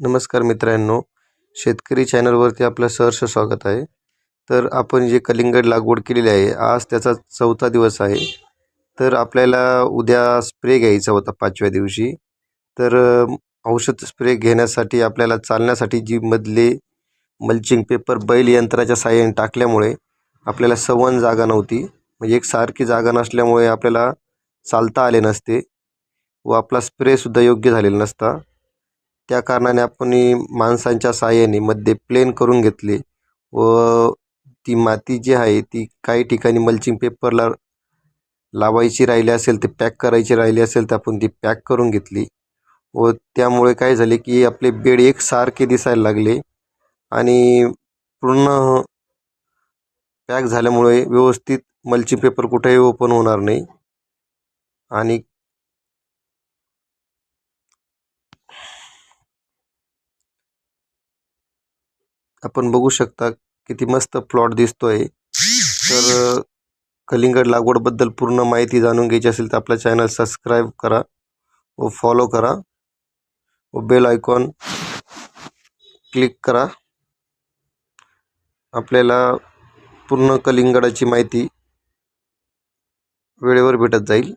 नमस्कार मित्रांनो, शेतकरी चॅनलवरती आपलं सहर्ष स्वागत आहे. तर आपण जे कलिंगड लागवड केलेली आहे, आज त्याचा 4था दिवस आहे. तर आपल्याला उद्या स्प्रे घ्यायचा होता 5व्या दिवशी. तर औषध स्प्रे घेण्यासाठी आपल्याला चालण्यासाठी जी मधले मल्चिंग पेपर बैल यंत्राच्या साहाय्याने टाकल्यामुळे आपल्याला सवन जागा नव्हती. म्हणजे एकसारखी जागा नसल्यामुळे आपल्याला चालता आले नसते व आपला स्प्रेसुद्धा योग्य झालेला नसता. त्या कारणाने आपण माणसांच्या साहाय्याने मध्ये प्लेन करून घेतले व ती माती जी आहे ती काही ठिकाणी मल्चिंग पेपरला लावायची राहिली असेल, ते पॅक करायची राहिली असेल तर आपण ती पॅक करून घेतली व त्यामुळे काय झाले की आपले बेड एकसारखे दिसायला लागले आणि पूर्ण पॅक झाल्यामुळे व्यवस्थित मल्चिंग पेपर कुठेही ओपन होणार नाही. आणि आपण बघू शकता किती मस्त प्लॉट दिसतोय. तर कलिंगड लागवडबद्दल पूर्ण माहिती जाणून घ्यायची असेल तर आपला चॅनल सबस्क्राईब करा व फॉलो करा व बेल आयकॉन क्लिक करा. आपल्याला पूर्ण कलिंगडाची माहिती वेळेवर भेटत जाईल.